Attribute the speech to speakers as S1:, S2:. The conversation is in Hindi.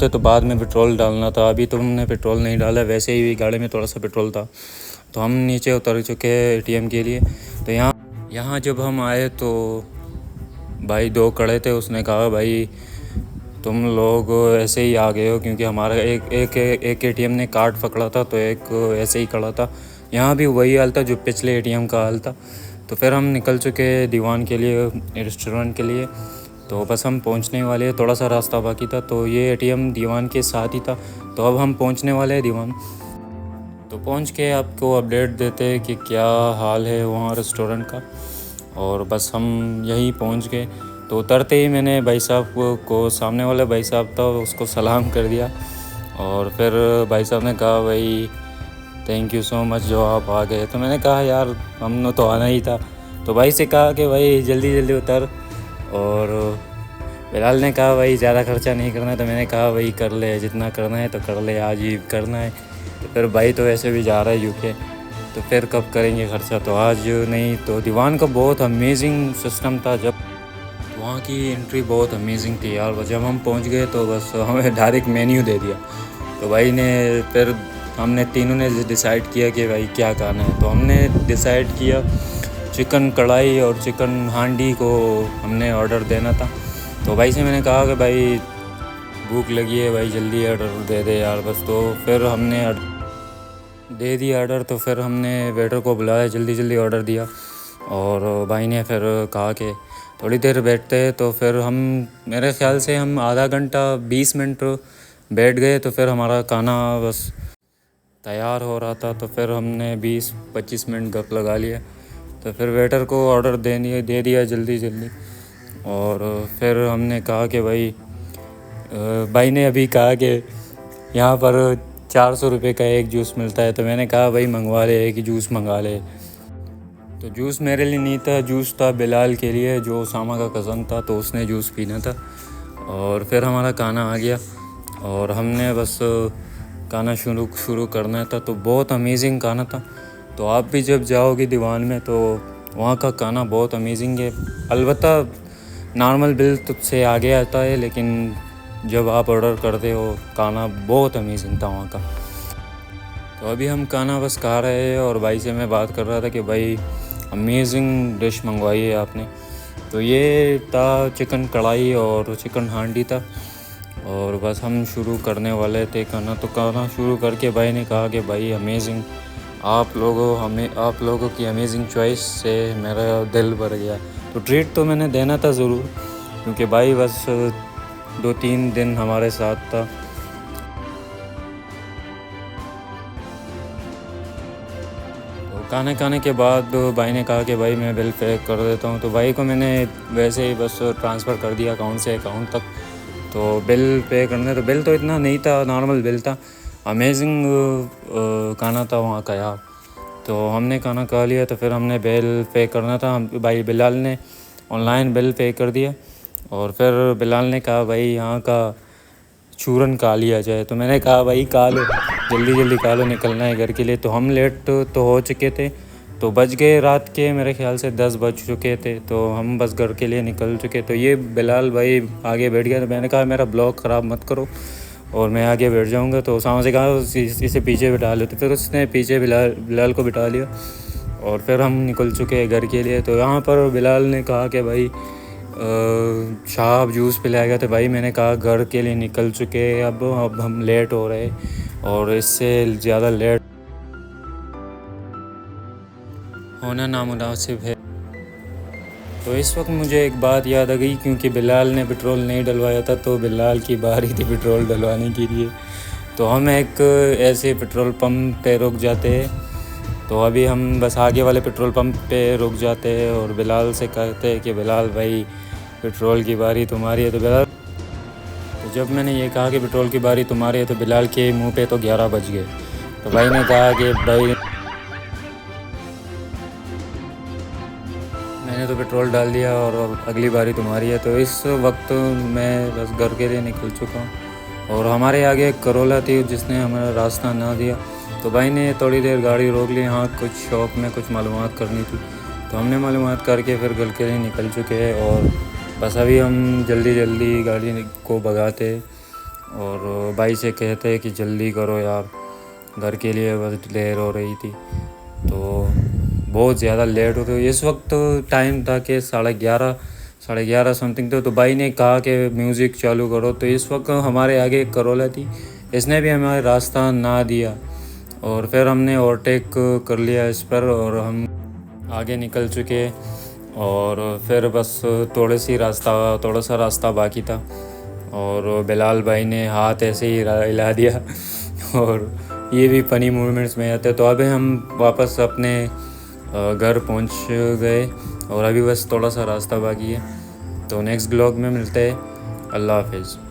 S1: तो बाद में पेट्रोल डालना था, अभी तो हमने पेट्रोल नहीं डाला, वैसे ही गाड़ी में थोड़ा सा पेट्रोल था। तो हम नीचे उतर चुके एटीएम के लिए। तो यहाँ जब हम आए तो भाई दो खड़े थे, उसने कहा भाई तुम लोग ऐसे ही आ गए हो, क्योंकि हमारा एक एटीएम ने कार्ड पकड़ा था, तो एक ऐसे ही खड़ा था। यहाँ भी वही हाल था जो पिछले एटीएम का हाल था। तो फिर हम निकल चुके दीवान के लिए, रेस्टोरेंट के लिए। तो बस हम पहुँचने वाले हैं, थोड़ा सा रास्ता बाकी था। तो ये एटीएम दीवान के साथ ही था। तो अब हम पहुँचने वाले हैं दीवान। तो पहुँच के आपको अपडेट देते हैं कि क्या हाल है वहाँ रेस्टोरेंट का। और बस हम यहीं पहुँच गए। तो उतरते ही मैंने भाई साहब को सामने वाले भाई साहब था उसको सलाम कर दिया। और फिर भाई साहब ने कहा भाई थैंक यू सो मच जो आप आ गए। तो मैंने कहा यार हमने तो आना ही था। तो भाई से कहा कि भाई जल्दी जल्दी उतर। और बिलाल ने कहा भाई ज़्यादा खर्चा नहीं करना है। तो मैंने कहा भाई कर ले, जितना करना है तो कर ले, आज ही करना है। तो फिर भाई तो वैसे भी जा रहा है यूके, तो फिर कब करेंगे खर्चा, तो आज नहीं। तो दीवान का बहुत अमेजिंग सिस्टम था, जब वहाँ की एंट्री बहुत अमेजिंग थी यार। जब हम पहुँच गए तो बस हमें डायरेक्ट मेन्यू दे दिया। तो भाई ने फिर हमने तीनों ने डिसाइड किया कि भाई क्या खाना है। तो हमने डिसाइड किया चिकन कढ़ाई और चिकन हांडी को हमने ऑर्डर देना था। तो भाई से मैंने कहा कि भाई भूख लगी है भाई, जल्दी ऑर्डर दे दे यार बस। तो फिर हमने दे दिया ऑर्डर। तो फिर हमने वेटर को बुलाया, जल्दी जल्दी ऑर्डर दिया। और भाई ने फिर कहा कि थोड़ी देर बैठते हैं। तो फिर हम मेरे ख्याल से हम आधा घंटा 20 मिनट बैठ गए। तो फिर हमारा खाना बस तैयार हो रहा था। तो फिर हमने 20-25 मिनट गप लगा लिया। तो फिर वेटर को ऑर्डर दे दिया जल्दी जल्दी। और फिर हमने कहा कि भाई ने अभी कहा कि यहाँ पर 400 रुपये का एक जूस मिलता है। तो मैंने कहा भाई मंगवा ले, एक ही जूस मंगा ले। तो जूस मेरे लिए नहीं था, जूस था बिलाल के लिए जो उसामा का कज़न था, तो उसने जूस पीना था। और फिर हमारा खाना आ गया और हमने बस खाना शुरू करना था। तो बहुत अमेजिंग खाना था। तो आप भी जब जाओगे दीवान में तो वहाँ का खाना बहुत अमेजिंग है। अलबत्ता नॉर्मल बिल तुझसे आगे आता है, लेकिन जब आप ऑर्डर करते हो खाना बहुत अमेजिंग था वहाँ का। तो अभी हम खाना बस खा रहे हैं और भाई से मैं बात कर रहा था कि भाई अमेजिंग डिश मंगवाई है आपने। तो ये था चिकन कढ़ाई और चिकन हांडी था। और बस हम शुरू करने वाले थे खाना। तो खाना शुरू करके भाई ने कहा कि भाई अमेजिंग, आप लोगों की अमेजिंग चॉइस से मेरा दिल भर गया। तो ट्रीट तो मैंने देना था ज़रूर, क्योंकि भाई बस 2-3 दिन हमारे साथ था। तो खाने खाने के बाद भाई ने कहा कि भाई मैं बिल पे कर देता हूँ। तो भाई को मैंने वैसे ही बस ट्रांसफ़र कर दिया अकाउंट से अकाउंट तक। तो बिल पे करने, तो बिल तो इतना नहीं था, नॉर्मल बिल था। अमेजिंग खाना था वहाँ का यार। तो हमने खाना खा लिया। तो फिर हमने बिल पे करना था। भाई बिलाल ने ऑनलाइन बिल पे कर दिया। और फिर बिलाल ने कहा भाई यहाँ का चूरन खा लिया जाए। तो मैंने कहा भाई खा लो, जल्दी जल्दी खा लो, निकलना है घर के लिए। तो हम लेट तो हो चुके थे। तो बज गए रात के मेरे ख्याल से 10 बज चुके थे। तो हम बस घर के लिए निकल चुके। तो ये बिलाल भाई आगे बैठ गया। तो मैंने कहा मेरा ब्लॉग ख़राब मत करो और मैं आगे बैठ जाऊंगा। तो उसामा से कहा इसे पीछे बिठा लो। तो फिर उसने पीछे बिलाल को बिठा लिया और फिर हम निकल चुके घर के लिए। तो यहाँ पर बिलाल ने कहा कि भाई शाह जूस पिलाएगा। तो भाई मैंने कहा घर के लिए निकल चुके, अब हम लेट हो रहे और इससे ज़्यादा लेट होना नामुनासिब है। तो इस वक्त मुझे एक बात याद आ गई, क्योंकि बिलाल ने पेट्रोल नहीं डलवाया था, तो बिलाल की बारी थी पेट्रोल डलवाने के लिए। तो हम एक ऐसे पेट्रोल पंप पे रुक जाते हैं। तो अभी हम बस आगे वाले पेट्रोल पंप पे रुक जाते हैं और बिलाल से कहते हैं कि बिलाल भाई पेट्रोल की बारी तुम्हारी है। तो जब मैंने ये कहा कि पेट्रोल की बारी तुम्हारी है, तो बिलाल के मुंह पे तो 11 बज गए। तो भाई ने कहा कि भाई मैंने तो पेट्रोल डाल दिया और अब अगली बारी तुम्हारी है। तो इस वक्त मैं बस घर के लिए निकल चुका हूँ और हमारे आगे एक करोला थी जिसने हमारा रास्ता ना दिया। तो भाई ने थोड़ी देर गाड़ी रोक ली, हाँ कुछ शॉप में कुछ मालूमात करनी थी। तो हमने मालूमात करके फिर घर के लिए निकल चुके हैं और बस अभी हम जल्दी जल्दी गाड़ी को भगाते और भाई से कहते हैं कि जल्दी करो यार, घर के लिए बस देर हो रही थी। तो बहुत ज़्यादा लेट हो गई। इस वक्त टाइम था कि 11:30 समथिंग। तो भाई ने कहा कि म्यूज़िक चालू करो। तो इस वक्त हमारे आगे एक करोला थी, इसने भी हमें रास्ता ना दिया और फिर हमने ओवरटेक कर लिया इस पर और हम आगे निकल चुके। और फिर बस थोड़ा सा रास्ता बाकी था और बिलाल भाई ने हाथ ऐसे ही हिला दिया और ये भी फ़नी मोमेंट्स में आते। तो अभी हम वापस अपने घर पहुंच गए और अभी बस थोड़ा सा रास्ता बाकी है। तो नेक्स्ट ब्लॉग में मिलते हैं। अल्लाह हाफिज़।